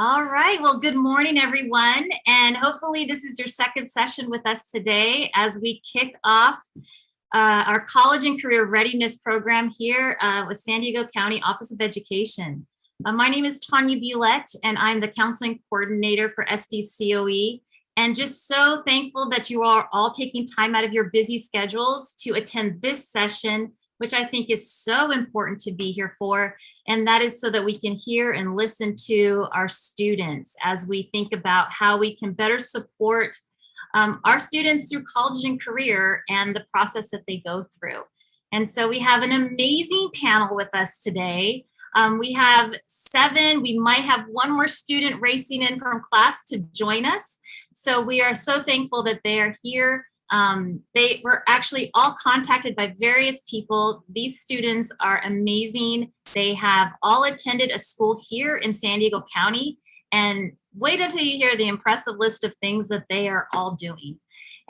All right. Well, good morning, everyone. And hopefully this is your second session with us today as we kick off our college and career readiness program here with San Diego County Office of Education. My name is Tanya Bulette, and I'm the counseling coordinator for SDCOE. And just so thankful that you are all taking time out of your busy schedules to attend this session, which I think is so important to be here for. And that is so that we can hear and listen to our students as we think about how we can better support our students through college and career and the process that they go through. And so we have an amazing panel with us today. We have 7, we might have one more student racing in from class to join us. So we are so thankful that they are here. They were actually all contacted by various people. These students are amazing. They have all attended a school here in San Diego County, and wait until you hear the impressive list of things that they are all doing.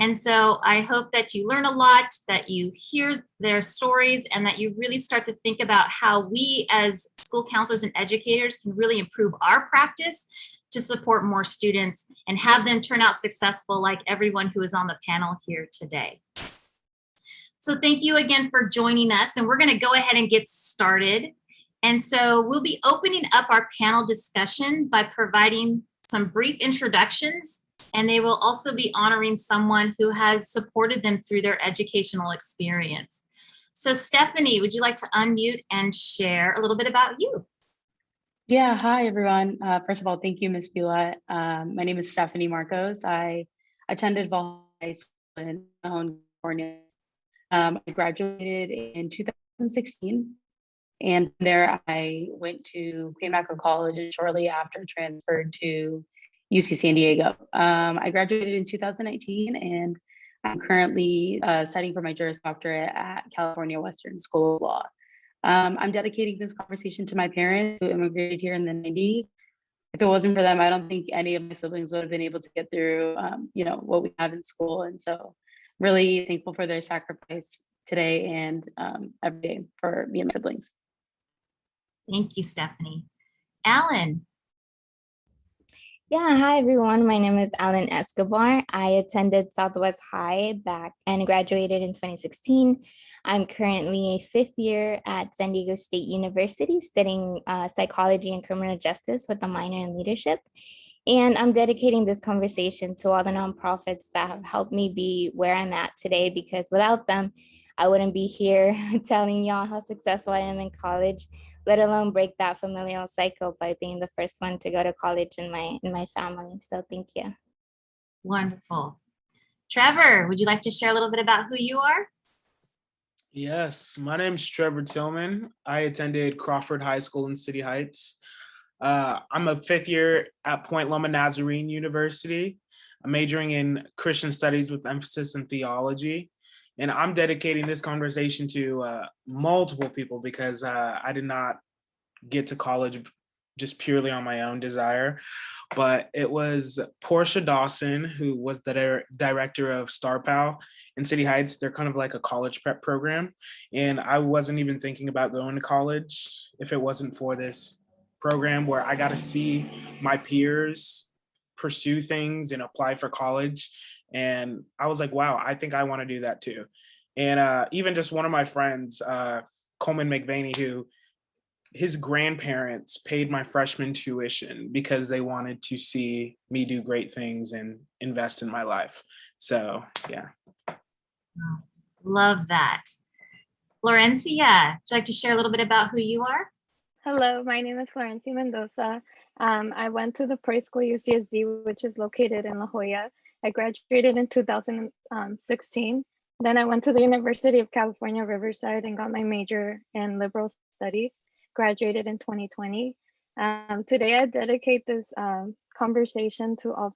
And so I hope that you learn a lot, that you hear their stories, and that you really start to think about how we as school counselors and educators can really improve our practice to support more students and have them turn out successful like everyone who is on the panel here today. So thank you again for joining us, and we're going to go ahead and get started. And so we'll be opening up our panel discussion by providing some brief introductions, and they will also be honoring someone who has supported them through their educational experience. So Stephanie, would you like to unmute and share a little bit about you? Yeah, hi everyone. First of all, thank you, Ms. Bulette. My name is Stephanie Marcos. I attended Valhalla High School in California. I graduated in 2016, and there I went to Queen Macro College and shortly after transferred to UC San Diego. I graduated in 2019, and I'm currently studying for my Juris Doctorate at California Western School of Law. I'm dedicating this conversation to my parents who immigrated here in the 90s. If it wasn't for them, I don't think any of my siblings would have been able to get through, what we have in school. And so really thankful for their sacrifice today and every day for me and my siblings. Thank you, Stephanie. Alan. Yeah, hi everyone. My name is Alan Escobar. I attended Southwest High back and graduated in 2016. I'm currently a 5th year at San Diego State University studying psychology and criminal justice with a minor in leadership. And I'm dedicating this conversation to all the nonprofits that have helped me be where I'm at today, because without them, I wouldn't be here telling y'all how successful I am in college, let alone break that familial cycle by being the first one to go to college in my family. So thank you. Wonderful. Trevor, would you like to share a little bit about who you are? Yes, my name's Trevor Tillman. I attended Crawford High School in City Heights. I'm a 5th year at Point Loma Nazarene University. I'm majoring in Christian studies with emphasis in theology. And I'm dedicating this conversation to multiple people because I did not get to college just purely on my own desire. But it was Portia Dawson, who was the director of Star Pal in City Heights. They're kind of like a college prep program. And I wasn't even thinking about going to college if it wasn't for this program where I got to see my peers pursue things and apply for college. And I was like, wow, I think I want to do that too. And even just one of my friends, Coleman McVaney, who his grandparents paid my freshman tuition because they wanted to see me do great things and invest in my life. So, yeah. Love that. Florencia, would you like to share a little bit about who you are? Hello, my name is Florencia Mendoza. I went to the preschool UCSD, which is located in La Jolla. I graduated in 2016. Then I went to the University of California, Riverside, and got my major in liberal studies. Graduated in 2020. Today I dedicate this conversation to all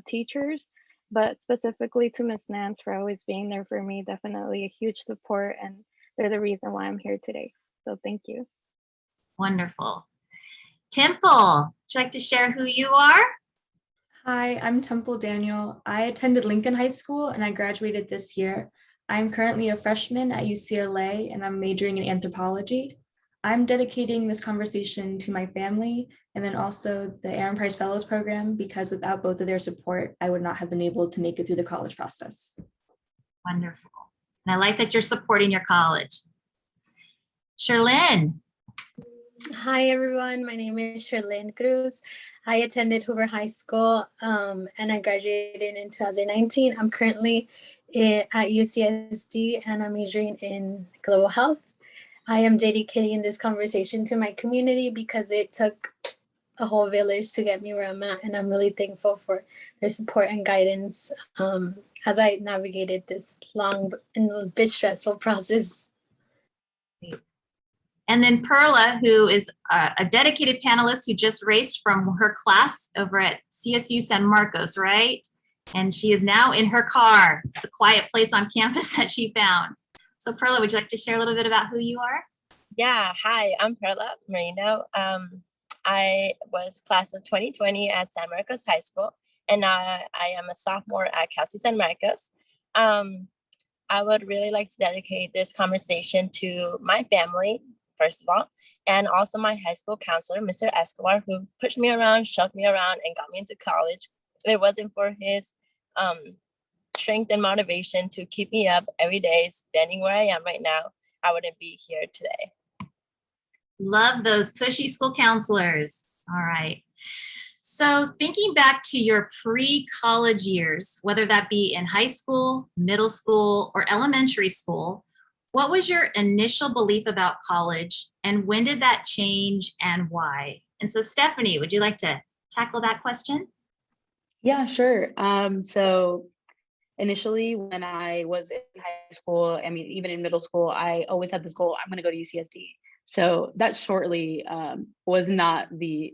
teachers, but specifically to Ms. Nance for always being there for me. Definitely a huge support, and they're the reason why I'm here today. So thank you. Wonderful. Temple, would you like to share who you are? Hi, I'm Temple Daniel. I attended Lincoln High School and I graduated this year. I'm currently a freshman at UCLA and I'm majoring in anthropology. I'm dedicating this conversation to my family and then also the Aaron Price Fellows Program, because without both of their support, I would not have been able to make it through the college process. Wonderful. And I like that you're supporting your college. Charlene. Hi, everyone. My name is Charlene Cruz. I attended Hoover High School and I graduated in 2019. I'm currently at UCSD and I'm majoring in global health. I am dedicating this conversation to my community because it took a whole village to get me where I'm at. And I'm really thankful for their support and guidance as I navigated this long and a bit stressful process. And then Perla, who is a dedicated panelist who just raced from her class over at CSU San Marcos, right? And she is now in her car. It's a quiet place on campus that she found. So Perla, would you like to share a little bit about who you are? Yeah, hi, I'm Perla Moreno. I was class of 2020 at San Marcos High School, and I am a sophomore at Cal State San Marcos. I would really like to dedicate this conversation to my family, first of all, and also my high school counselor, Mr. Escobar, who pushed me around, shoved me around, and got me into college. If it wasn't for his strength and motivation to keep me up every day, standing where I am right now, I wouldn't be here today. Love those pushy school counselors. All right. So thinking back to your pre-college years, whether that be in high school, middle school, or elementary school, what was your initial belief about college and when did that change and why? And so Stephanie, would you like to tackle that question? Yeah, sure. So initially when I was in high school, I mean, even in middle school, I always had this goal, I'm going to go to UCSD. So that shortly was not the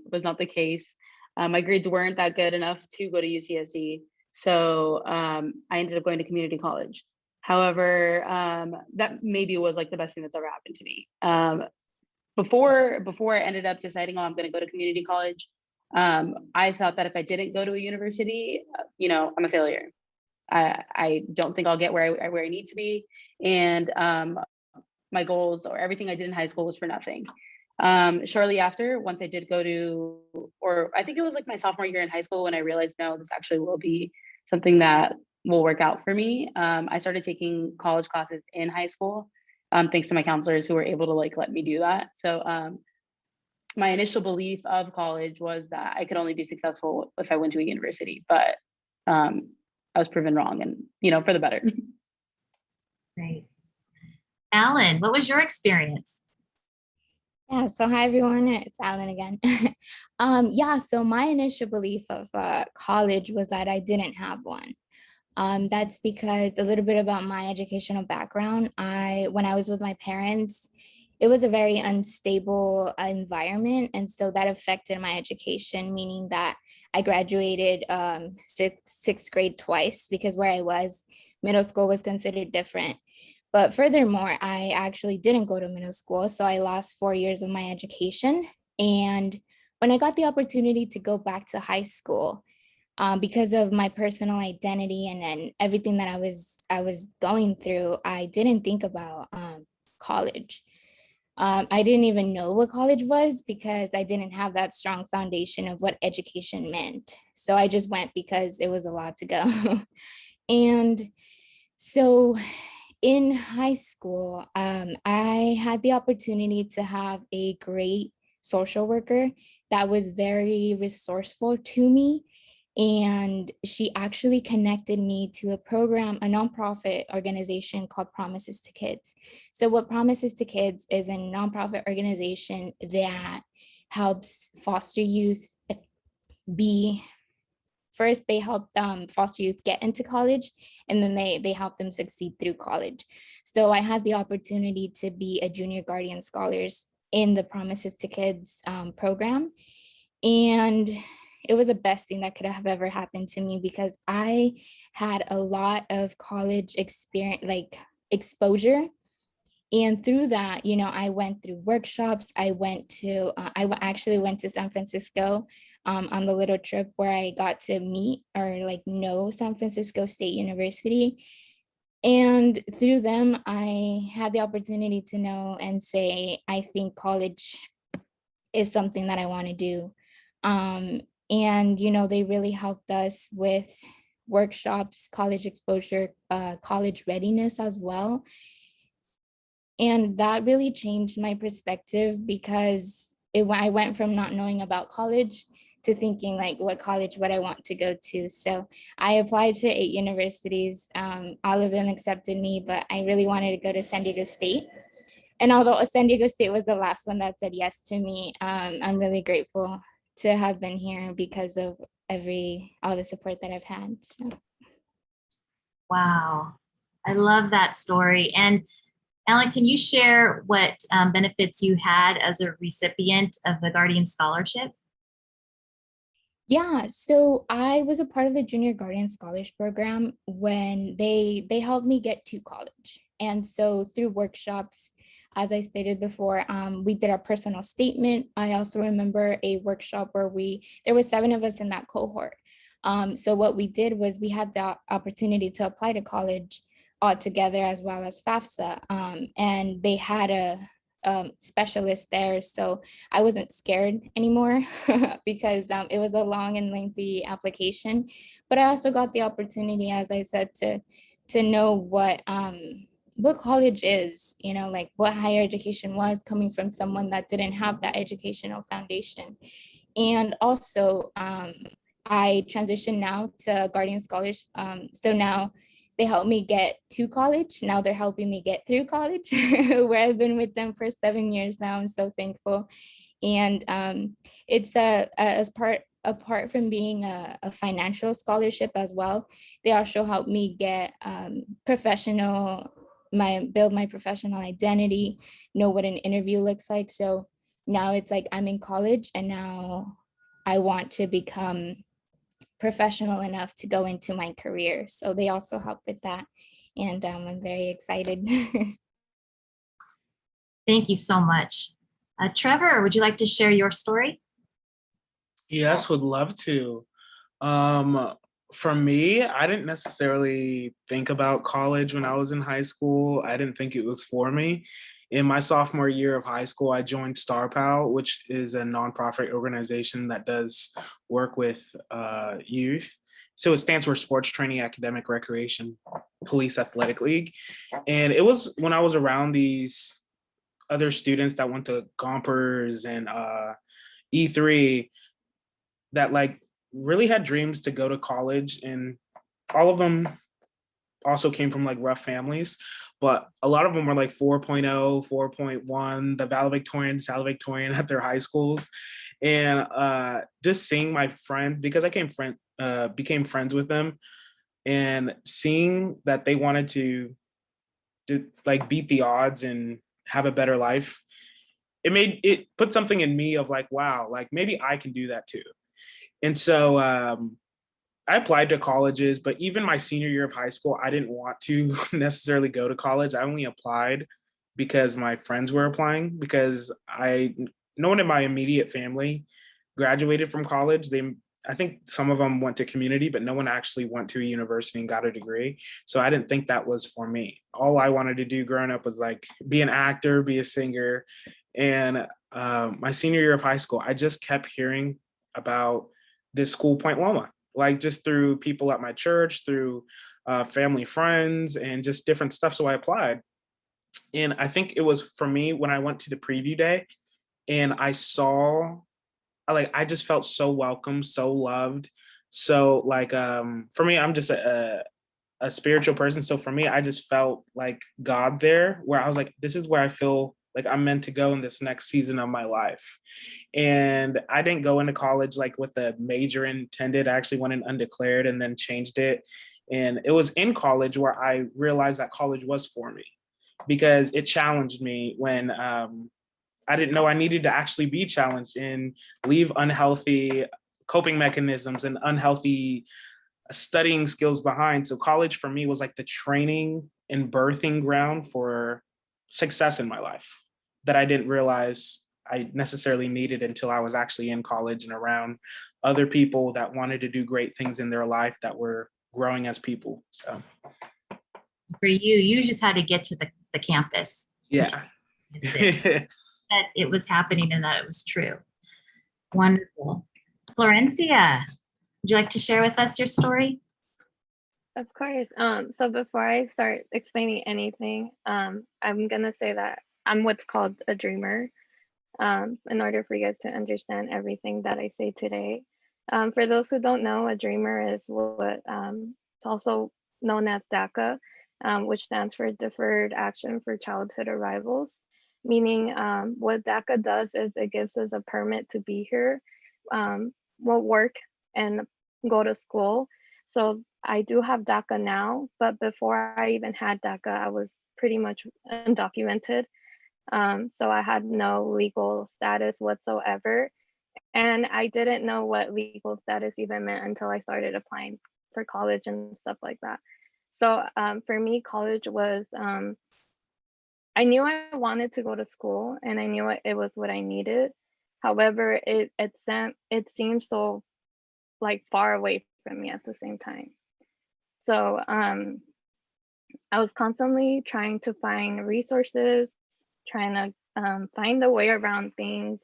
case. My grades weren't that good enough to go to UCSD. So I ended up going to community college. However, that maybe was like the best thing that's ever happened to me. Before I ended up deciding, oh, I'm going to go to community college, I thought that if I didn't go to a university, I'm a failure. I don't think I'll get where I need to be. And my goals or everything I did in high school was for nothing. Shortly after, once I did go to, or I think it was like my sophomore year in high school when I realized, no, this actually will be something that will work out for me. I started taking college classes in high school, thanks to my counselors who were able to let me do that. So my initial belief of college was that I could only be successful if I went to a university, but I was proven wrong, and for the better. Great. Alan, what was your experience? Yeah, so hi everyone, it's Alan again. So my initial belief of college was that I didn't have one. That's because a little bit about my educational background. When I was with my parents, it was a very unstable environment. And so that affected my education, meaning that I graduated sixth grade twice because where I was, middle school was considered different. But furthermore, I actually didn't go to middle school. So I lost 4 years of my education. And when I got the opportunity to go back to high school, because of my personal identity and then everything that I was going through, I didn't think about college. I didn't even know what college was because I didn't have that strong foundation of what education meant. So I just went because it was a lot to go. And so in high school, I had the opportunity to have a great social worker that was very resourceful to me. And she actually connected me to a program, a nonprofit organization called Promises to Kids. So what Promises to Kids is a nonprofit organization that helps foster youth first they help foster youth get into college, and then they help them succeed through college. So I had the opportunity to be a junior guardian scholars in the Promises to Kids program. And it was the best thing that could have ever happened to me because I had a lot of college experience, exposure. And through that, I went through workshops. I actually went to San Francisco on the little trip where I got to meet or know San Francisco State University. And through them, I had the opportunity to know and say, I think college is something that I want to do. And, they really helped us with workshops, college exposure, college readiness as well. And that really changed my perspective because I went from not knowing about college to thinking like, what college would I want to go to? So I applied to 8 universities. All of them accepted me, but I really wanted to go to San Diego State. And although San Diego State was the last one that said yes to me, I'm really grateful to have been here because of all the support that I've had. So. Wow, I love that story. And Ellen, can you share what benefits you had as a recipient of the Guardian Scholarship? Yeah, so I was a part of the Junior Guardian Scholars Program when they helped me get to college. And so through workshops, as I stated before, we did our personal statement. I also remember a workshop where there were 7 of us in that cohort. So what we did was we had the opportunity to apply to college all together as well as FAFSA. And they had a specialist there. So I wasn't scared anymore because it was a long and lengthy application. But I also got the opportunity, as I said, to know what college is, like what higher education was coming from someone that didn't have that educational foundation. And also I transitioned now to Guardian Scholars. So now they helped me get to college. Now they're helping me get through college, where I've been with them for 7 years now. I'm so thankful. And it's apart from being a financial scholarship as well, they also helped me get build my professional identity, know what an interview looks like. So now it's like I'm in college and now I want to become professional enough to go into my career. So they also help with that. And I'm very excited. Thank you so much. Trevor, would you like to share your story? Yes, would love to. For me, I didn't necessarily think about college when I was in high school. I didn't think it was for me. In my sophomore year of high school, I joined Star Pal, which is a nonprofit organization that does work with youth. So it stands for Sports Training, Academic Recreation, Police Athletic League. And it was when I was around these other students that went to Gompers and E3 that like really had dreams to go to college, and all of them also came from like rough families, but a lot of them were like 4.0, 4.1, the valedictorian at their high schools. And just seeing my friend, because I became friends with them, and seeing that they wanted to like beat the odds and have a better life, it put something in me of like, wow, like maybe I can do that too. And so I applied to colleges, but even my senior year of high school, I didn't want to necessarily go to college. I only applied because my friends were applying, because no one in my immediate family graduated from college. I think some of them went to community, but no one actually went to a university and got a degree. So I didn't think that was for me. All I wanted to do growing up was like be an actor, be a singer. And my senior year of high school, I just kept hearing about this school, Point Loma, like just through people at my church, through family, friends, and just different stuff. So I applied. And I think it was for me when I went to the preview day and I just felt so welcome, so loved. So like, for me, I'm just a spiritual person. So for me, I just felt like God there, where I was like, this is where I feel like I'm meant to go in this next season of my life. And I didn't go into college like with a major intended. I actually went in undeclared and then changed it. And it was in college where I realized that college was for me, because it challenged me when I didn't know I needed to actually be challenged and leave unhealthy coping mechanisms and unhealthy studying skills behind. So college for me was like the training and birthing ground for success in my life that I didn't realize I necessarily needed until I was actually in college and around other people that wanted to do great things in their life that were growing as people. So For you, you just had to get to the campus. Yeah. That it was happening and that it was true. Wonderful. Florencia, would you like to share with us your story? Of course. So before I start explaining anything, I'm gonna say that I'm what's called a dreamer. In order for you guys to understand everything that I say today. For those who don't know, a dreamer is what it's also known as DACA, which stands for Deferred Action for Childhood Arrivals. Meaning, what DACA does is it gives us a permit to be here, we'll work and go to school. So I do have DACA now, but before I even had DACA, I was pretty much undocumented. So I had no legal status whatsoever. And I didn't know what legal status even meant until I started applying for college and stuff like that. So for me, college was, I knew I wanted to go to school and I knew it was what I needed. However, it seemed so like far away from me at the same time. So I was constantly trying to find resources, trying to find a way around things.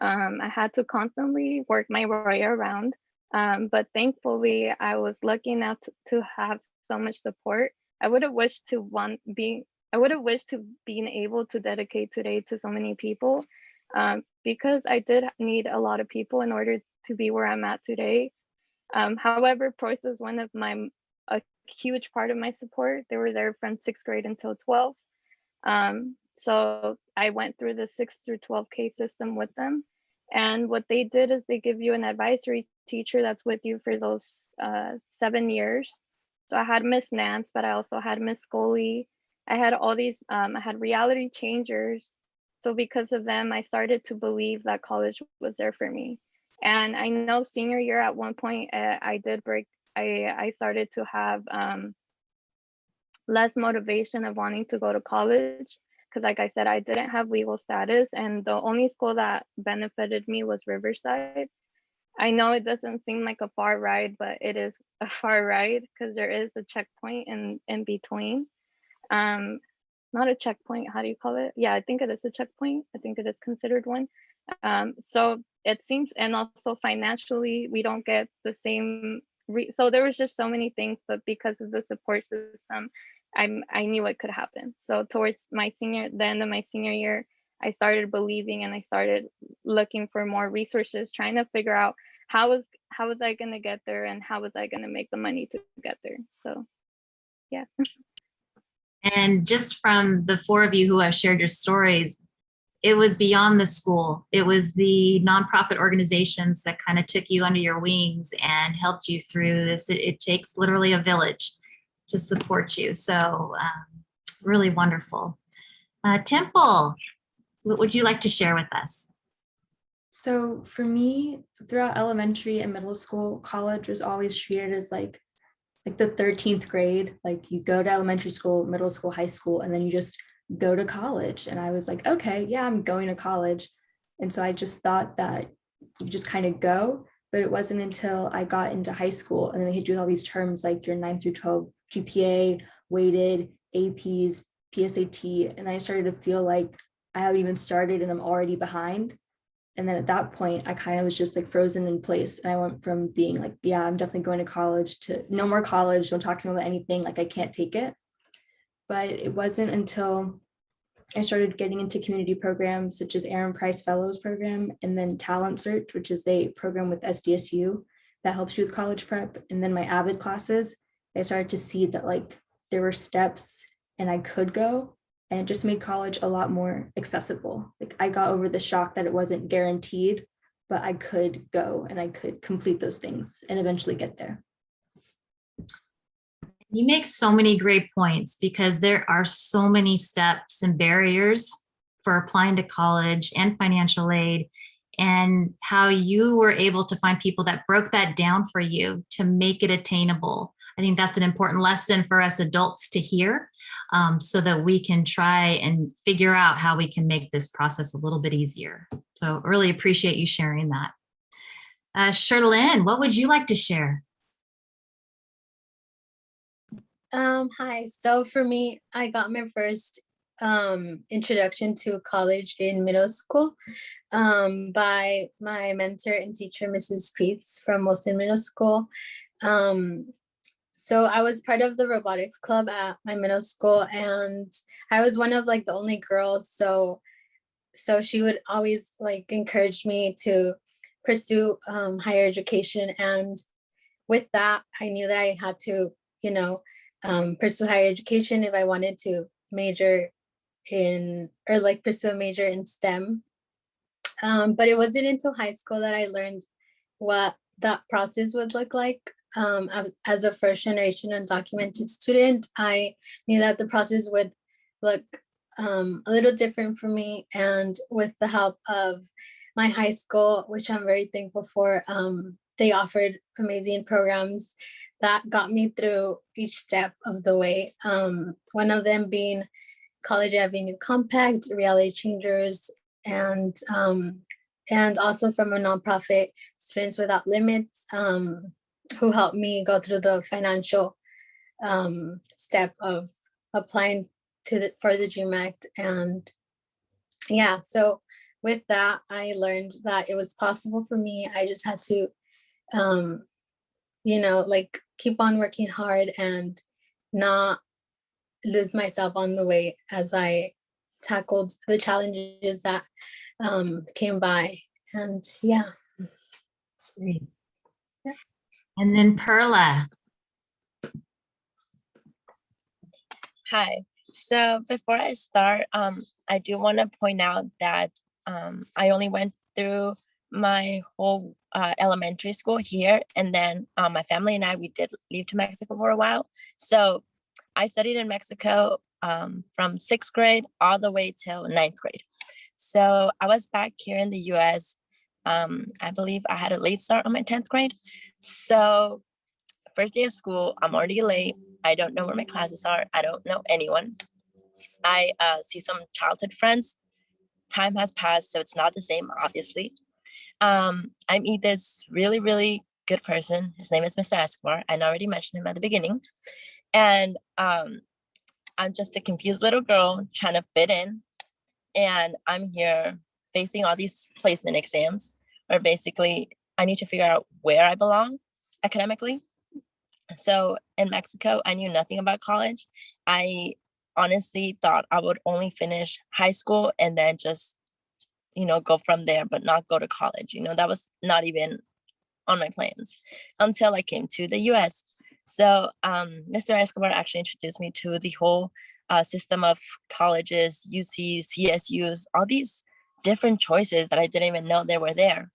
I had to constantly work my way around, but thankfully I was lucky enough to have so much support. I would have wished to being able to dedicate today to so many people, because I did need a lot of people in order to be where I'm at today. However, Preuss was one of a huge part of my support. They were there from 6th grade until 12th. So I went through the 6th through 12K system with them. And what they did is they give you an advisory teacher that's with you for those 7 years. So I had Miss Nance, but I also had Miss Scully. I had all these, I had reality changers. So because of them, I started to believe that college was there for me. And I know senior year at one point, I started to have less motivation of wanting to go to college. Because like I said, I didn't have legal status and the only school that benefited me was Riverside. I know it doesn't seem like a far ride, but it is a far ride because there is a checkpoint in between. Not a checkpoint, how do you call it? Yeah, I think it is a checkpoint. I think it is considered one. So it seems, and also financially, we don't get the same, so there was just so many things, but because of the support system, I knew it could happen. So towards the end of my senior year, I started believing and I started looking for more resources, trying to figure out how was I going to get there and how was I going to make the money to get there. So, yeah. And just from the four of you who have shared your stories, it was beyond the school. It was the nonprofit organizations that kind of took you under your wings and helped you through this. It takes literally a village to support you. So really wonderful. Temple, what would you like to share with us? So for me, throughout elementary and middle school, college was always treated as like the 13th grade. Like you go to elementary school, middle school, high school, and then you just go to college. And I was like, okay, yeah, I'm going to college. And so I just thought that you just kind of go, but it wasn't until I got into high school and then they hit you with all these terms like your 9 through 12 GPA, weighted, APs, PSAT. And I started to feel like I haven't even started and I'm already behind. And then at that point, I kind of was just like frozen in place. And I went from being like, yeah, I'm definitely going to college to no more college. Don't talk to me about anything. Like I can't take it. But it wasn't until I started getting into community programs such as Aaron Price Fellows Program and then Talent Search, which is a program with SDSU that helps you with college prep. And then my AVID classes, I started to see that like there were steps and I could go. And it just made college a lot more accessible. Like I got over the shock that it wasn't guaranteed, but I could go and I could complete those things and eventually get there. You make so many great points because there are so many steps and barriers for applying to college and financial aid, and how you were able to find people that broke that down for you to make it attainable. I think that's an important lesson for us adults to hear, so that we can try and figure out how we can make this process a little bit easier. So really appreciate you sharing that. Charlene, what would you like to share? Hi. So for me, I got my first introduction to college in middle school by my mentor and teacher, Mrs. Creeds from Wilson Middle School. So I was part of the robotics club at my middle school, and I was one of like the only girls. So she would always like encourage me to pursue higher education, and with that, I knew that I had to, you know, pursue higher education if I wanted to major in or like pursue a major in STEM. But it wasn't until high school that I learned what that process would look like. As a first generation undocumented student, I knew that the process would look a little different for me. And with the help of my high school, which I'm very thankful for, they offered amazing programs that got me through each step of the way. One of them being College Avenue Compact, Reality Changers, and also from a nonprofit, Students Without Limits, who helped me go through the financial step of applying for the Dream Act. And yeah, so with that, I learned that it was possible for me. I just had to, like keep on working hard and not lose myself on the way as I tackled the challenges that came by. And yeah. Great. Yeah. And then Perla. Hi. So before I start, I do want to point out that I only went through my whole elementary school here, and then my family and I, we did leave to Mexico for a while. So I studied in Mexico from 6th grade all the way till 9th grade. So I was back here in the US. I believe I had a late start on my 10th grade. So first day of school, I'm already late. I don't know where my classes are. I don't know anyone. I see some childhood friends. Time has passed, so it's not the same, obviously. I meet this really, really good person. His name is Mr. Escobar. I already mentioned him at the beginning. And I'm just a confused little girl trying to fit in. And I'm here facing all these placement exams where basically I need to figure out where I belong academically. So in Mexico, I knew nothing about college. I honestly thought I would only finish high school and then just, go from there, but not go to college. That was not even on my plans until I came to the US. So Mr. Escobar actually introduced me to the whole system of colleges, UCs, CSUs, all these different choices that I didn't even know they were there.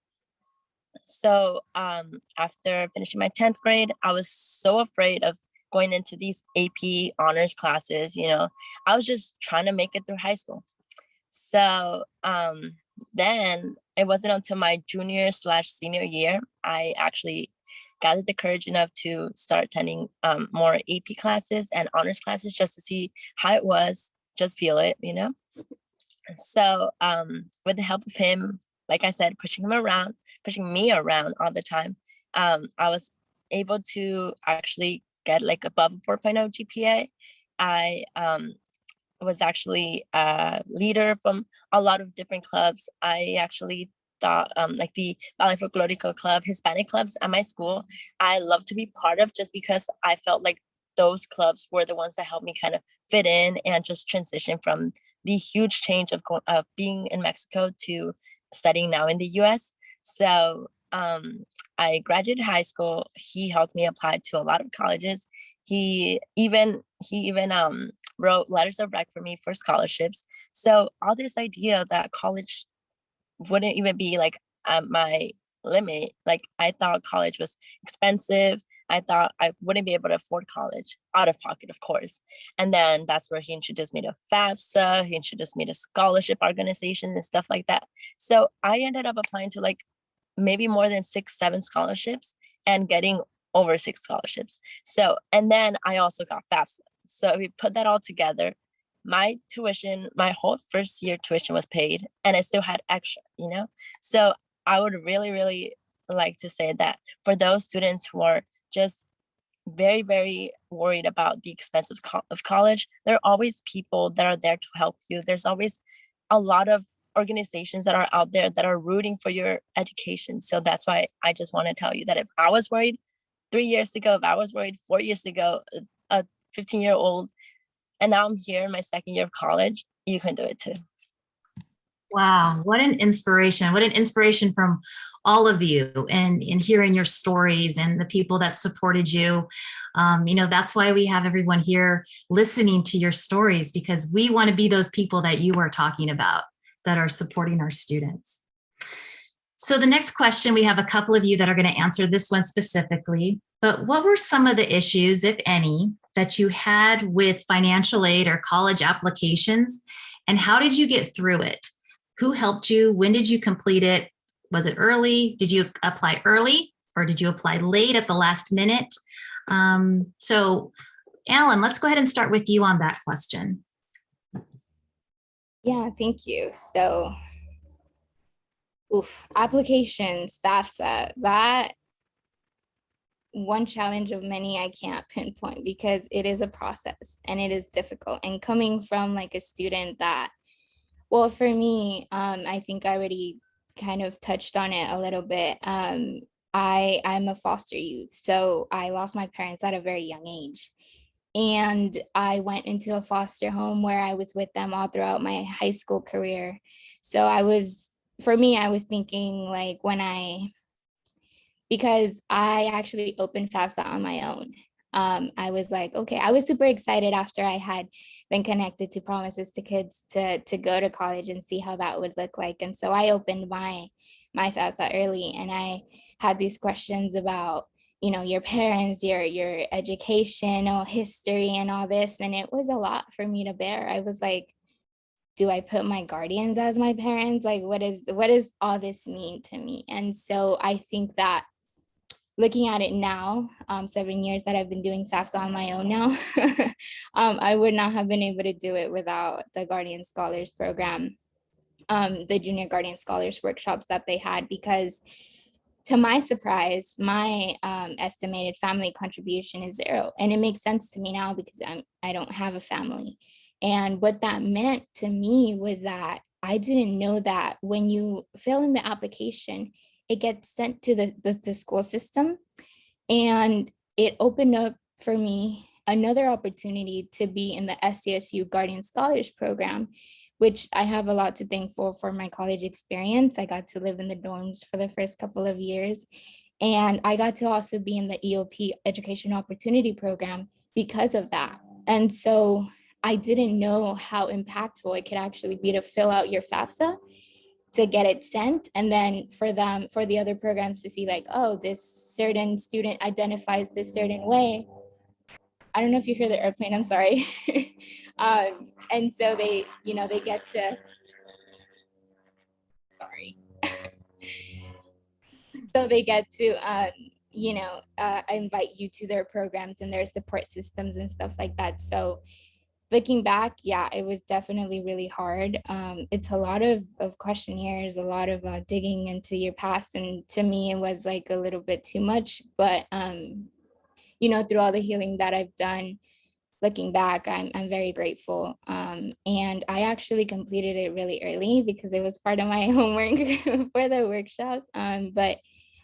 So after finishing my 10th grade, I was so afraid of going into these AP honors classes. I was just trying to make it through high school. So then it wasn't until my junior/senior year, I actually gathered the courage enough to start attending more AP classes and honors classes just to see how it was, just feel it. So with the help of him, like I said, pushing me around all the time, I was able to actually get like above a 4.0 GPA. I was actually a leader from a lot of different clubs. I actually thought like the Ballet Folklorico Club, Hispanic clubs at my school, I love to be part of just because I felt like those clubs were the ones that helped me kind of fit in and just transition from the huge change of being in Mexico to studying now in the US. So I graduated high school. He helped me apply to a lot of colleges. He even wrote letters of rec for me for scholarships. So all this idea that college wouldn't even be like my limit. Like I thought college was expensive. I thought I wouldn't be able to afford college out of pocket, of course. And then that's where he introduced me to FAFSA. He introduced me to scholarship organizations and stuff like that. So I ended up applying to like maybe more than 6-7 scholarships and getting over 6 scholarships. So, and then I also got FAFSA. So if we put that all together, my tuition, my whole first year tuition was paid and I still had extra, So I would really, really like to say that for those students who are just very, very worried about the expense of college, there are always people that are there to help you. There's always a lot of organizations that are out there that are rooting for your education. So that's why I just want to tell you that if I was worried 3 years ago, if I was worried 4 years ago, a 15-year-old, and now I'm here in my second year of college, you can do it too. Wow, what an inspiration. What an inspiration from all of you, and in hearing your stories and the people that supported you. That's why we have everyone here listening to your stories, because we want to be those people that you are talking about that are supporting our students. So the next question, we have a couple of you that are going to answer this one specifically, but what were some of the issues, if any, that you had with financial aid or college applications, and how did you get through it? Who helped you? When did you complete it? Was it early? Did you apply early, or did you apply late at the last minute? So Alan, let's go ahead and start with you on that question. Yeah, thank you. So, applications, FAFSA, that one challenge of many I can't pinpoint because it is a process and it is difficult. And coming from like a student that, well, for me, I think I already kind of touched on it a little bit. I'm a foster youth, so I lost my parents at a very young age. And I went into a foster home where I was with them all throughout my high school career. So I was thinking like because I actually opened FAFSA on my own. I was like, okay, I was super excited after I had been connected to Promises to Kids to go to college and see how that would look like. And so I opened my FAFSA early, and I had these questions about, your parents, your educational history and all this. And it was a lot for me to bear. I was like, do I put my guardians as my parents? Like, what does all this mean to me? And so I think that looking at it now, 7 years that I've been doing FAFSA on my own now, I would not have been able to do it without the Guardian Scholars Program, the Junior Guardian Scholars workshops that they had, because to my surprise, my estimated family contribution is 0. And it makes sense to me now because I don't have a family. And what that meant to me was that I didn't know that when you fill in the application, it gets sent to the school system. And it opened up for me another opportunity to be in the SDSU Guardian Scholars Program, which I have a lot to thank for my college experience. I got to live in the dorms for the first couple of years. And I got to also be in the EOP Education Opportunity Program because of that. And so I didn't know how impactful it could actually be to fill out your FAFSA, to get it sent, and then for the other programs to see like, oh, this certain student identifies this certain way. I don't know if you hear the airplane, I'm sorry. And so they get to, sorry. So they get to, invite you to their programs and their support systems and stuff like that. So looking back, yeah, it was definitely really hard. It's a lot of questionnaires, a lot of digging into your past. And to me, it was like a little bit too much. But, through all the healing that I've done, looking back, I'm very grateful. And I actually completed it really early because it was part of my homework for the workshop. But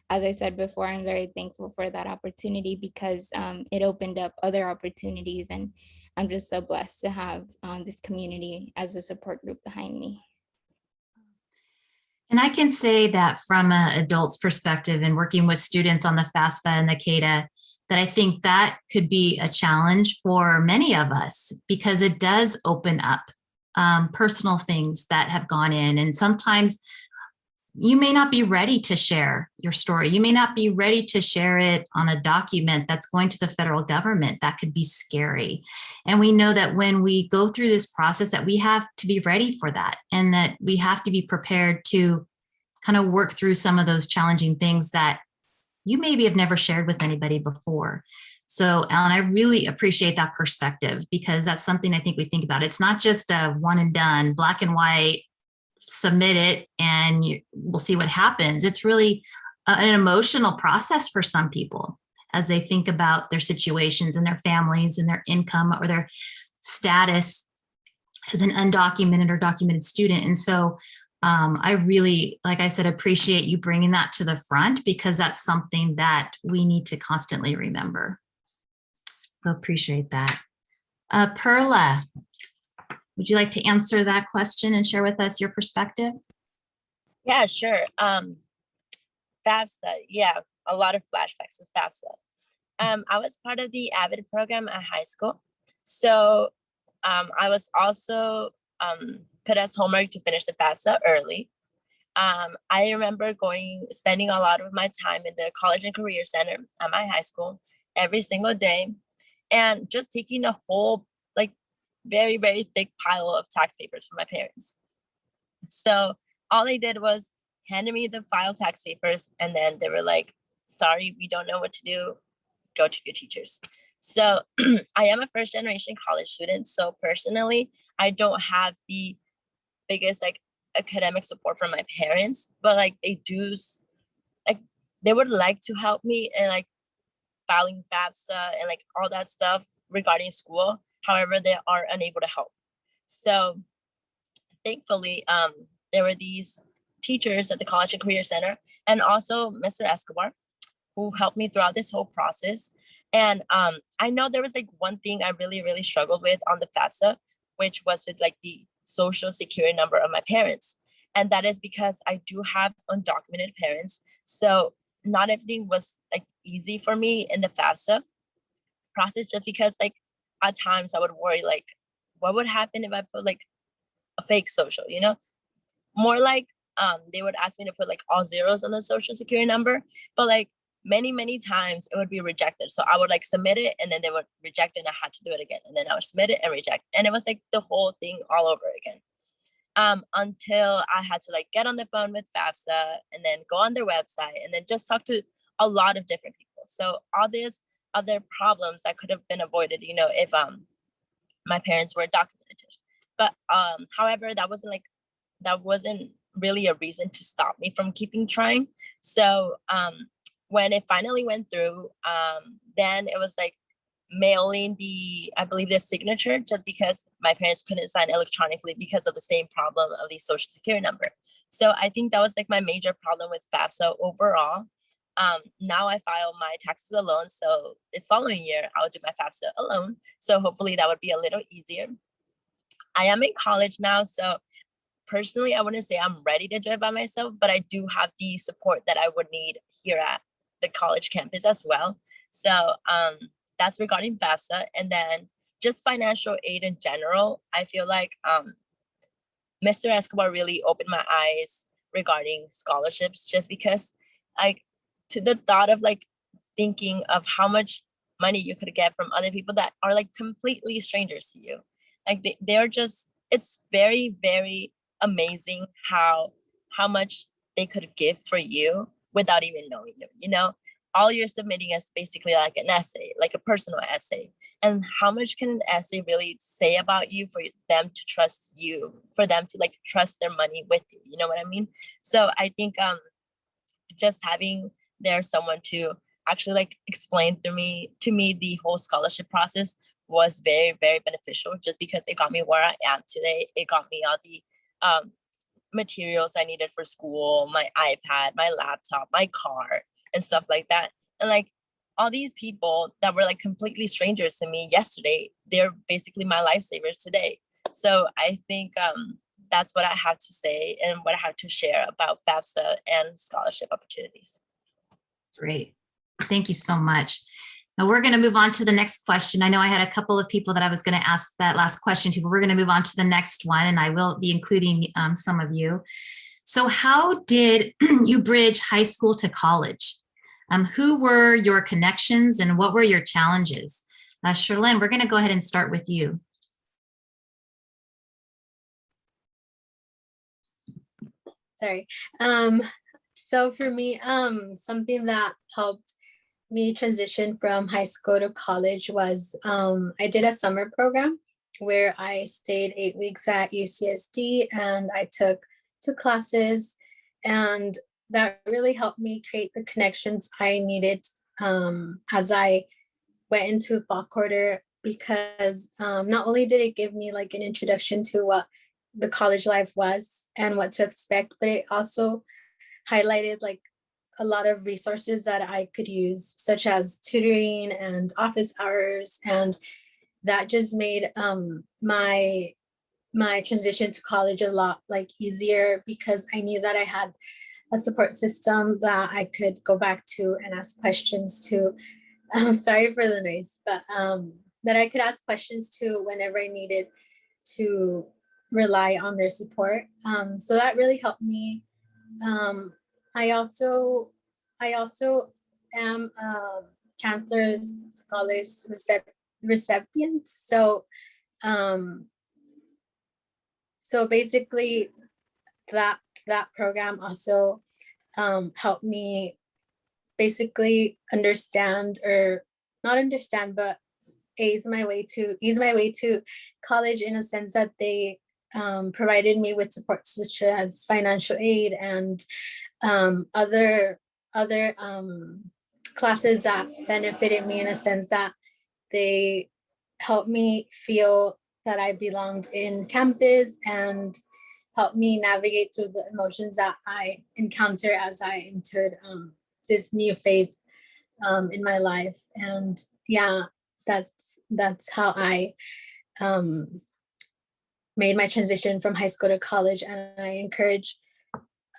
as I said before, I'm very thankful for that opportunity because it opened up other opportunities. And I'm just so blessed to have this community as a support group behind me. And I can say that from an adult's perspective and working with students on the FAFSA and the CADA, that I think that could be a challenge for many of us because it does open up personal things that have gone in. And sometimes you may not be ready to share your story. You may not be ready to share it on a document that's going to the federal government. That could be scary. And we know that when we go through this process that we have to be ready for that and that we have to be prepared to kind of work through some of those challenging things that you maybe have never shared with anybody before. So, Alan, I really appreciate that perspective because that's something I think we think about. It's not just a one and done, black and white, submit it and we'll see what happens. It's really an emotional process for some people. as they think about their situations and their families and their income or their status as an undocumented or documented student. And so I really, like I said, appreciate you bringing that to the front, because that's something that we need to constantly remember. So appreciate that. Perla, would you like to answer that question and share with us your perspective? Yeah, sure. FAFSA, yeah, a lot of flashbacks with FAFSA. I was part of the AVID program at high school. So I was also put as homework to finish the FAFSA early. I remember spending a lot of my time in the College and Career Center at my high school every single day, and just taking a whole, like, very, very thick pile of tax papers from my parents. So all they did was handed me the file tax papers, and then they were like, sorry, we don't know what to do. Go to your teachers. So I am a first generation college student. So personally, I don't have the biggest like academic support from my parents, but like they do, like they would like to help me and like filing FAFSA and like all that stuff regarding school. However, they are unable to help. So thankfully, there were these teachers at the College and Career Center and also Mr. Escobar, who helped me throughout this whole process. And I know there was like one thing I really, really struggled with on the FAFSA, which was with like the social security number of my parents. And that is because I do have undocumented parents. So not everything was like easy for me in the FAFSA process, just because like at times I would worry like, what would happen if I put like a fake social, you know? More like they would ask me to put like all zeros on the social security number, but like many times it would be rejected. So I would like submit it and then they would reject it and I had to do it again. And then I would submit it and reject. And it was like the whole thing all over again. Until I had to like get on the phone with FAFSA and then go on their website and then just talk to a lot of different people. So all these other problems that could have been avoided, you know, if my parents were documented. But however, that wasn't really a reason to stop me from keeping trying. So when it finally went through, then it was like mailing I believe the signature, just because my parents couldn't sign electronically because of the same problem of the social security number. So I think that was like my major problem with FAFSA overall. Now I file my taxes alone. So this following year, I'll do my FAFSA alone. So hopefully that would be a little easier. I am in college now, so personally, I wouldn't say I'm ready to do it by myself, but I do have the support that I would need here at the college campus as well. So that's regarding FAFSA. And then just financial aid in general, I feel like Mr. Escobar really opened my eyes regarding scholarships, just because like to the thought of like thinking of how much money you could get from other people that are like completely strangers to you. Like they're just, it's very, very amazing how much they could give for you without even knowing you. You know, all you're submitting is basically like an essay, like a personal essay. And how much can an essay really say about you for them to trust you, for them to like trust their money with you? You know what I mean? So I think just having there someone to actually like explain to me the whole scholarship process was very, very beneficial, just because it got me where I am today. It got me all the materials I needed for school, my iPad, my laptop, my car, and stuff like that. And like all these people that were like completely strangers to me yesterday, they're basically my lifesavers today. So I think that's what I have to say and what I have to share about FAFSA and scholarship opportunities. Great. Thank you so much. Now we're going to move on to the next question. I know I had a couple of people that I was going to ask that last question to, but we're going to move on to the next one, and I will be including some of you. So how did you bridge high school to college? Who were your connections and what were your challenges? Charlene, we're going to go ahead and start with you. Sorry. So for me, something that helped me transition from high school to college was I did a summer program where I stayed 8 weeks at UCSD and I took 2 classes, and that really helped me create the connections I needed as I went into fall quarter, because not only did it give me like an introduction to what the college life was and what to expect, but it also highlighted like a lot of resources that I could use, such as tutoring and office hours. And that just made my transition to college a lot like easier, because I knew that I had a support system that I could go back to and ask questions to. I'm sorry for the noise, but that I could ask questions to whenever I needed to rely on their support. So that really helped me. Um, I also I also am a Chancellor's Scholars recipient. Um, so basically that program also helped me basically understand, or not understand, but ease my way to college, in a sense that they provided me with support such as financial aid and other classes that benefited me, in a sense that they helped me feel that I belonged in campus and helped me navigate through the emotions that I encounter as I entered this new phase in my life. And yeah, that's how I made my transition from high school to college. And I encourage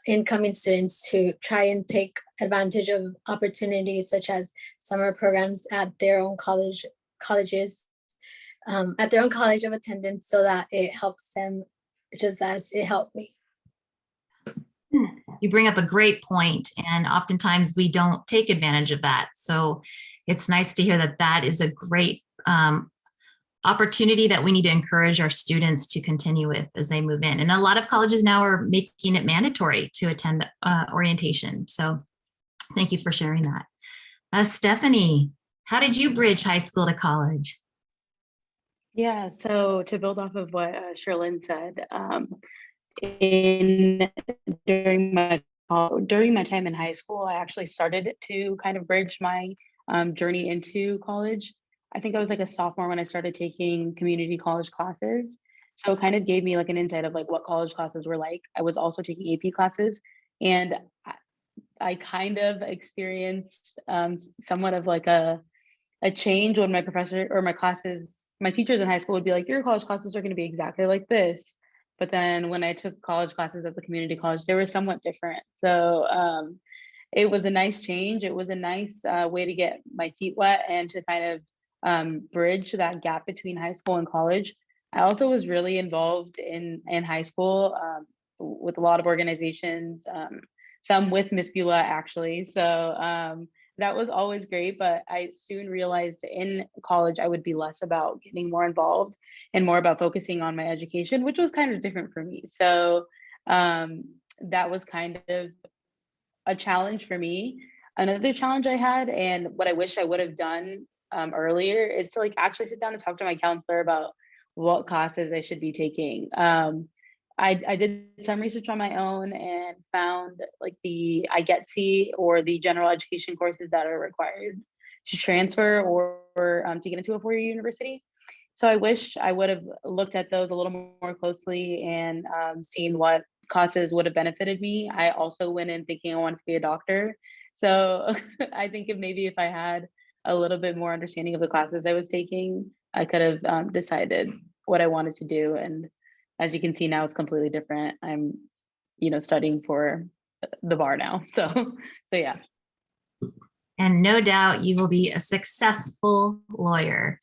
incoming students to try and take advantage of opportunities such as summer programs at their own colleges, at their own college of attendance, so that it helps them just as it helped me. You bring up a great point, and oftentimes we don't take advantage of that. So it's nice to hear that that is a great opportunity that we need to encourage our students to continue with as they move in. And a lot of colleges now are making it mandatory to attend orientation. So thank you for sharing that. Stephanie, how did you bridge high school to college? Yeah, so to build off of what Charlene said, in during my time in high school, I actually started to kind of bridge my journey into college. I think I was like a sophomore when I started taking community college classes. So it kind of gave me like an insight of like what college classes were like. I was also taking AP classes, and I kind of experienced somewhat of like a change when my professor or my teachers in high school would be like, your college classes are going to be exactly like this. But then when I took college classes at the community college, they were somewhat different. So it was a nice change. It was a nice way to get my feet wet and to kind of bridge that gap between high school and college. I also was really involved in high school with a lot of organizations, some with Miss Beulah actually. So that was always great, but I soon realized in college I would be less about getting more involved and more about focusing on my education, which was kind of different for me. So that was kind of a challenge for me. Another challenge I had, and what I wish I would have done earlier, is to like actually sit down and talk to my counselor about what classes I should be taking. I did some research on my own and found like the IGETC or the general education courses that are required to transfer or to get into a four-year university. So I wish I would have looked at those a little more closely and seen what classes would have benefited me. I also went in thinking I wanted to be a doctor. So I think if I had a little bit more understanding of the classes I was taking, I could have decided what I wanted to do. And as you can see now, it's completely different. I'm, studying for the bar now. So yeah. And no doubt you will be a successful lawyer.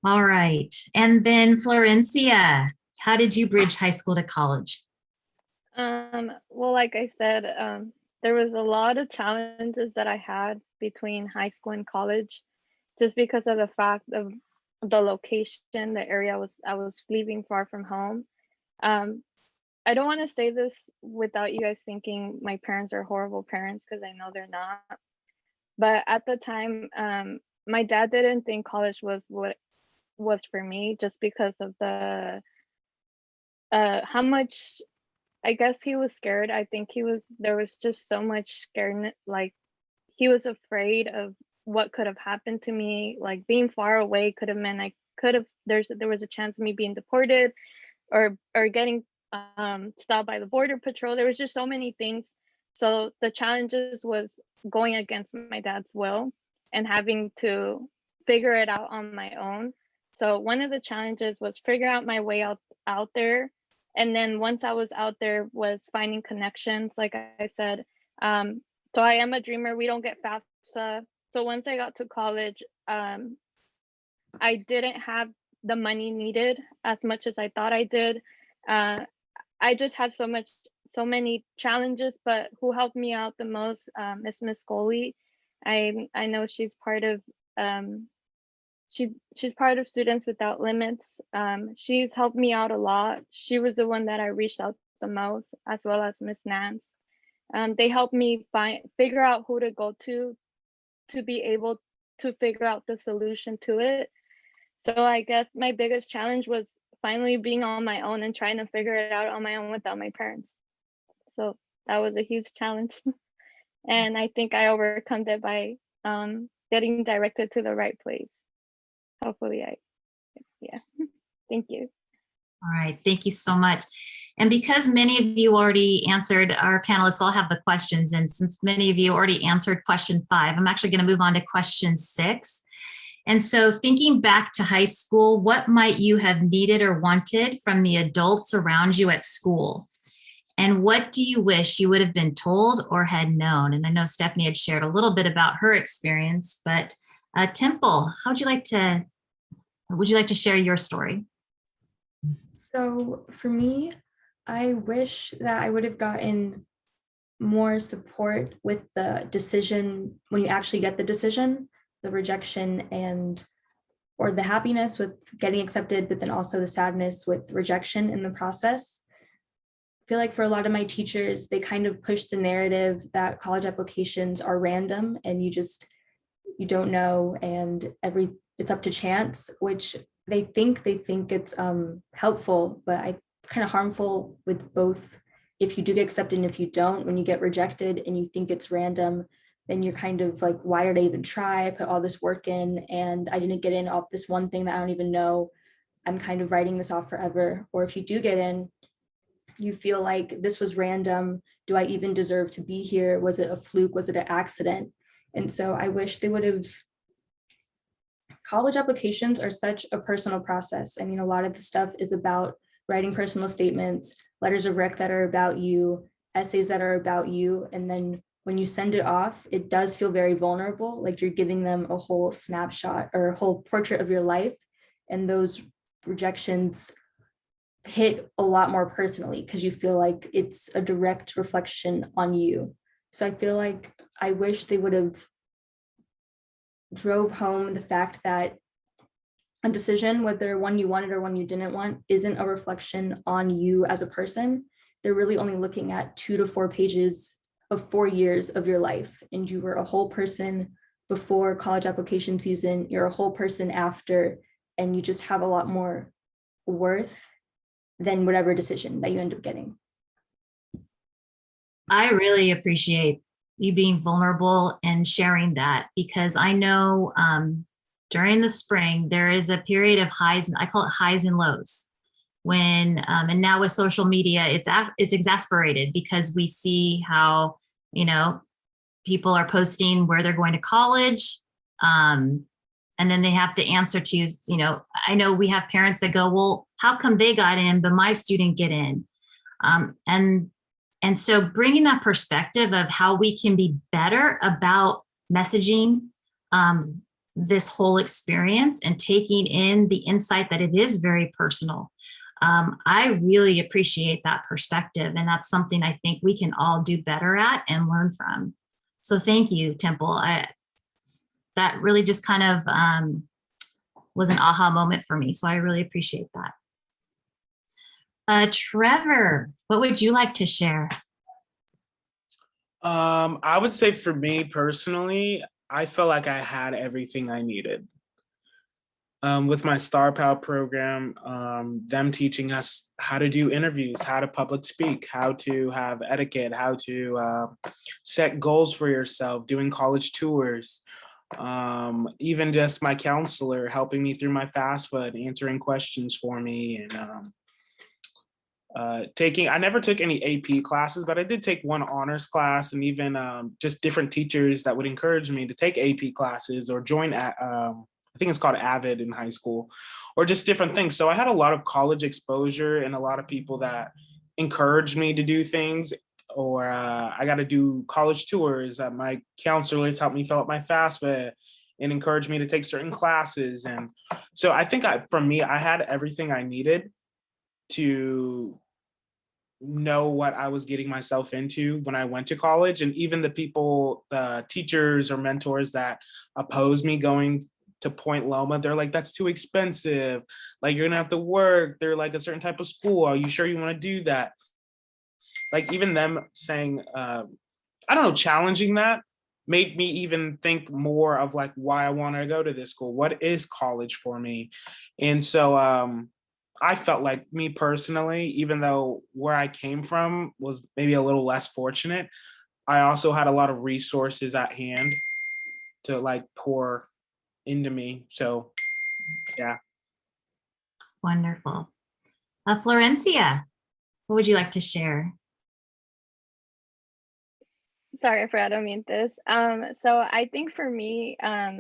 All right. And then Florencia, how did you bridge high school to college? Well, like I said, there was a lot of challenges that I had between high school and college, just because of the fact of the location, the area I was leaving far from home. I don't want to say this without you guys thinking my parents are horrible parents, because I know they're not. But at the time, my dad didn't think college was what was for me, just because of the how much, I guess he was scared. I think there was just so much scared, like he was afraid of what could have happened to me. Like being far away could have meant I could have, there was a chance of me being deported or getting stopped by the border patrol. There was just so many things. So the challenges was going against my dad's will and having to figure it out on my own. So one of the challenges was figure out my way out there. And then once I was out there was finding connections, like I said. So I am a dreamer. We don't get FAFSA. So once I got to college, I didn't have the money needed as much as I thought I did. I just had so many challenges, but who helped me out the most is Miss Scully. I know she's part of she's part of Students Without Limits. She's helped me out a lot. She was the one that I reached out the most, as well as Miss Nance. They helped me figure out who to go to be able to figure out the solution to it. So I guess my biggest challenge was finally being on my own and trying to figure it out on my own without my parents. So that was a huge challenge. And I think I overcome it by getting directed to the right place. Hopefully yeah. Thank you. All right, thank you so much. And because many of you already answered, our panelists all have the questions. And since many of you already answered question 5, I'm actually going to move on to question 6. And so thinking back to high school, what might you have needed or wanted from the adults around you at school? And what do you wish you would have been told or had known? And I know Stephanie had shared a little bit about her experience, but Temple, would you like to share your story? So for me, I wish that I would have gotten more support with the decision when you actually get the decision, the rejection or the happiness with getting accepted, but then also the sadness with rejection in the process. I feel like for a lot of my teachers, they kind of pushed the narrative that college applications are random and you don't know and it's up to chance, which they think it's helpful, but it's kind of harmful with both. If you do get accepted and if you don't, when you get rejected and you think it's random, then you're kind of like, why did I even try? I put all this work in and I didn't get in off this one thing that I don't even know. I'm kind of writing this off forever. Or if you do get in, you feel like this was random. Do I even deserve to be here? Was it a fluke? Was it an accident? And so I wish they would have. College applications are such a personal process. I mean, a lot of the stuff is about writing personal statements, letters of rec that are about you, essays that are about you. And then when you send it off, it does feel very vulnerable, like you're giving them a whole snapshot or a whole portrait of your life. And those rejections hit a lot more personally because you feel like it's a direct reflection on you. So I feel like I wish they would have drove home the fact that a decision, whether one you wanted or one you didn't want, isn't a reflection on you as a person. They're really only looking at 2 to 4 pages of 4 years of your life. And you were a whole person before college application season, you're a whole person after, and you just have a lot more worth than whatever decision that you end up getting. I really appreciate you being vulnerable and sharing that, because I know during the spring, there is a period of highs, and I call it highs and lows. When, and now with social media, it's exasperated because we see how, people are posting where they're going to college. And then they have to answer to, I know we have parents that go, well, how come they got in, but my student get in? And so bringing that perspective of how we can be better about messaging this whole experience and taking in the insight that it is very personal. I really appreciate that perspective. And that's something I think we can all do better at and learn from. So thank you, Temple. That really just kind of was an aha moment for me. So I really appreciate that. Trevor, what would you like to share? I would say for me personally, I felt like I had everything I needed. with my Star Pal program, them teaching us how to do interviews, how to public speak, how to have etiquette, how to set goals for yourself, doing college tours, even just my counselor helping me through my FAFSA, answering questions for me, and I never took any AP classes, but I did take one honors class, and even just different teachers that would encourage me to take AP classes or join I think it's called AVID in high school, or just different things. So I had a lot of college exposure and a lot of people that encouraged me to do things, or I got to do college tours. My counselors helped me fill up my FAFSA and encouraged me to take certain classes. And so I think for me, I had everything I needed to know what I was getting myself into when I went to college. And even the teachers or mentors that opposed me going to Point Loma, they're like, that's too expensive. Like, you're gonna have to work. They're like, a certain type of school. Are you sure you want to do that? Like, even them saying, I don't know, challenging that made me even think more of like why I want to go to this school. What is college for me? And so I felt like, me personally, even though where I came from was maybe a little less fortunate, I also had a lot of resources at hand to like pour into me. So yeah. Wonderful. Florencia, what would you like to share? Sorry, I forgot to mute this. So I think for me, I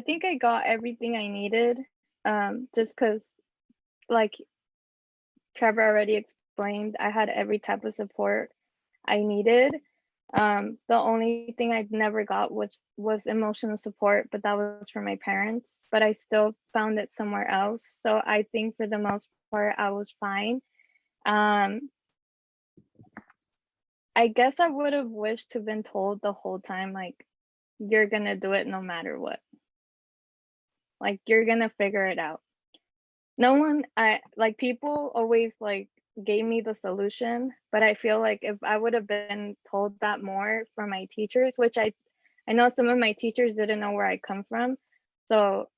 think I got everything I needed, just because, like Trevor already explained, I had every type of support I needed. The only thing I never got was emotional support, but that was from my parents, but I still found it somewhere else. So I think for the most part, I was fine. I guess I would have wished to have been told the whole time, like, you're gonna do it no matter what. Like, you're gonna figure it out. No one, people always like gave me the solution, but I feel like if I would have been told that more from my teachers, which I know some of my teachers didn't know where I come from. So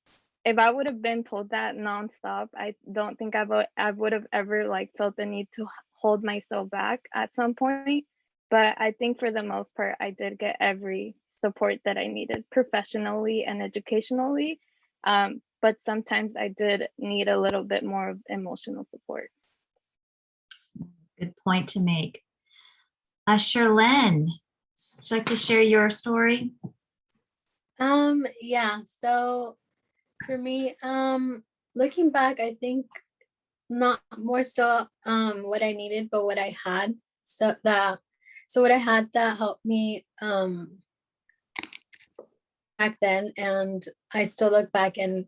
if I would have been told that nonstop, I don't think I would have ever like felt the need to hold myself back at some point. But I think for the most part, I did get every support that I needed professionally and educationally. But sometimes I did need a little bit more of emotional support. Good point to make. Charlene, would you like to share your story? Yeah, so for me, looking back, I think not more so what I needed, but what I had. So what I had that helped me back then, and I still look back and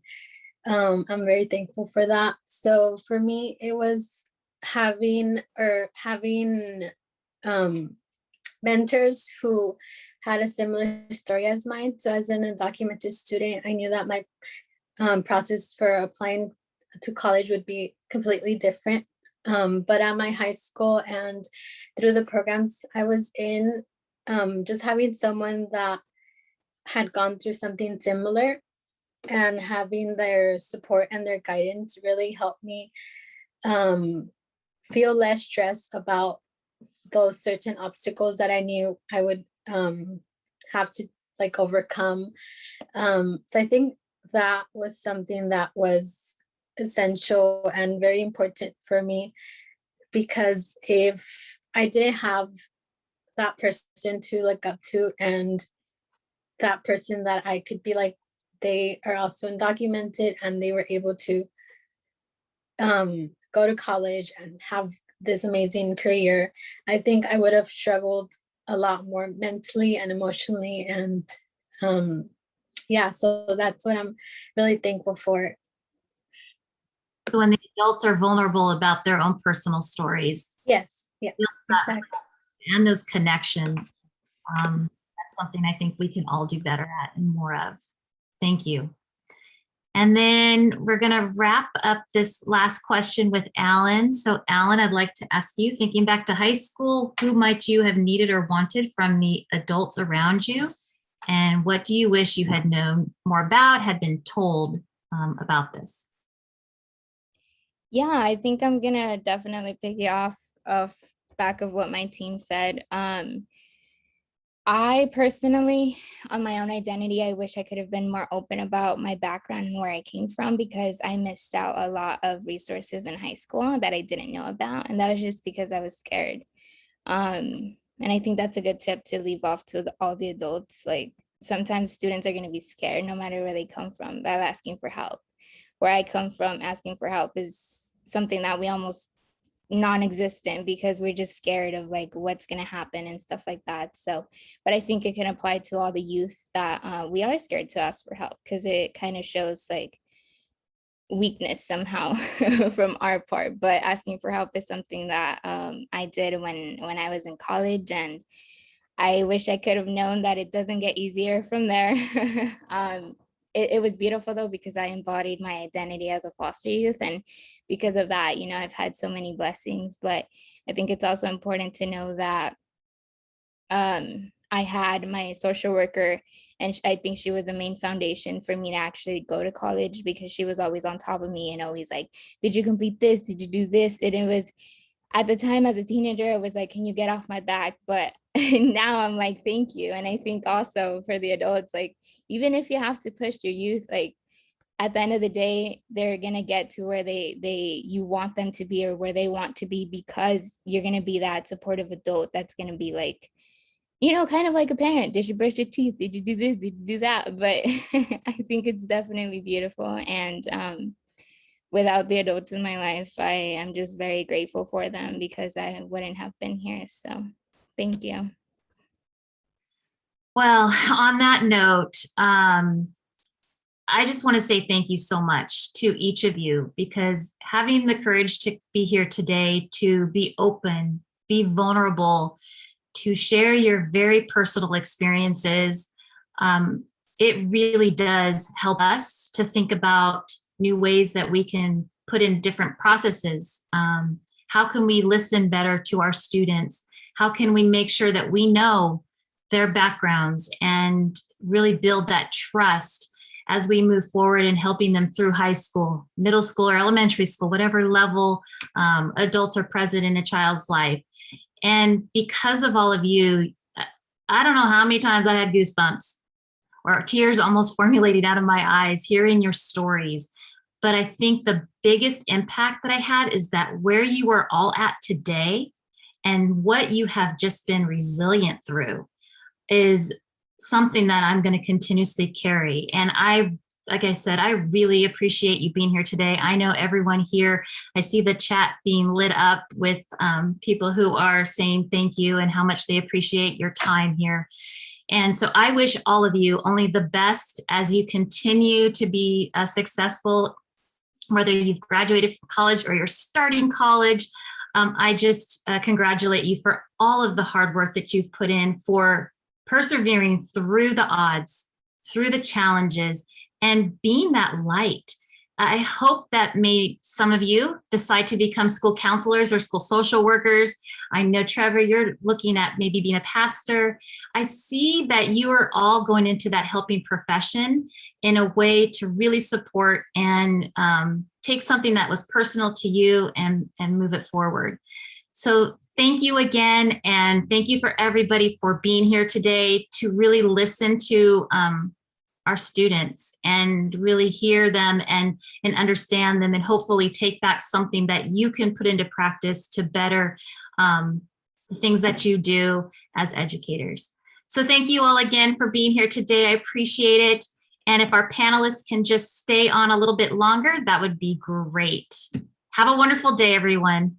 I'm very thankful for that. So for me, it was having mentors who had a similar story as mine. So as an undocumented student, I knew that my process for applying to college would be completely different. But at my high school and through the programs I was in, just having someone that had gone through something similar and having their support and their guidance really helped me feel less stressed about those certain obstacles that I knew I would have to like overcome. So I think that was something that was essential and very important for me, because if I didn't have that person to look up to and that person that I could be like, they are also undocumented and they were able to go to college and have this amazing career, I think I would have struggled a lot more mentally and emotionally. And yeah, so that's what I'm really thankful for. So when the adults are vulnerable about their own personal stories. Yes, yeah, exactly. And those connections, that's something I think we can all do better at and more of. Thank you. And then we're going to wrap up this last question with Alan. So Alan, I'd like to ask you, thinking back to high school, who might you have needed or wanted from the adults around you? And what do you wish you had known more about, had been told about this? Yeah, I think I'm gonna definitely pick it off back of what my team said. I personally, on my own identity, I wish I could have been more open about my background and where I came from, because I missed out a lot of resources in high school that I didn't know about. And that was just because I was scared. And I think that's a good tip to leave off to all the adults. Like, sometimes students are going to be scared no matter where they come from by asking for help. Where I come from, asking for help is something that we almost non-existent, because we're just scared of like what's going to happen and stuff like that. So, but I think it can apply to all the youth that we are scared to ask for help, because it kind of shows like weakness somehow from our part. But asking for help is something that I did when I was in college, and I wish I could have known that it doesn't get easier from there. It was beautiful though, because I embodied my identity as a foster youth. And because of that, I've had so many blessings. But I think it's also important to know that I had my social worker, and I think she was the main foundation for me to actually go to college, because she was always on top of me and always like, did you complete this? Did you do this? And it was, at the time as a teenager, I was like, can you get off my back? But now I'm like, thank you. And I think also for the adults, like, even if you have to push your youth, like at the end of the day, they're going to get to where you want them to be, or where they want to be, because you're going to be that supportive adult that's going to be like, kind of like a parent. Did you brush your teeth? Did you do this? Did you do that? But I think it's definitely beautiful. And without the adults in my life, I am just very grateful for them, because I wouldn't have been here. So thank you. Well, on that note, I just want to say thank you so much to each of you, because having the courage to be here today, to be open, be vulnerable, to share your very personal experiences, it really does help us to think about new ways that we can put in different processes. How can we listen better to our students? How can we make sure that we know their backgrounds and really build that trust as we move forward in helping them through high school, middle school, or elementary school, whatever level adults are present in a child's life. And because of all of you, I don't know how many times I had goosebumps or tears almost formulating out of my eyes hearing your stories. But I think the biggest impact that I had is that where you are all at today and what you have just been resilient through is something that I'm going to continuously carry. And like I said, I really appreciate you being here today. I know everyone here, I see the chat being lit up with people who are saying thank you and how much they appreciate your time here. And so I wish all of you only the best as you continue to be successful, whether you've graduated from college or you're starting college. I just congratulate you for all of the hard work that you've put in, for persevering through the odds, through the challenges, and being that light. I hope that made some of you decide to become school counselors or school social workers. I know, Trevor, you're looking at maybe being a pastor. I see that you are all going into that helping profession in a way to really support and take something that was personal to you and move it forward. So thank you again. And thank you for everybody for being here today to really listen to our students and really hear them and understand them, and hopefully take back something that you can put into practice to better the things that you do as educators. So thank you all again for being here today. I appreciate it. And if our panelists can just stay on a little bit longer, that would be great. Have a wonderful day, everyone.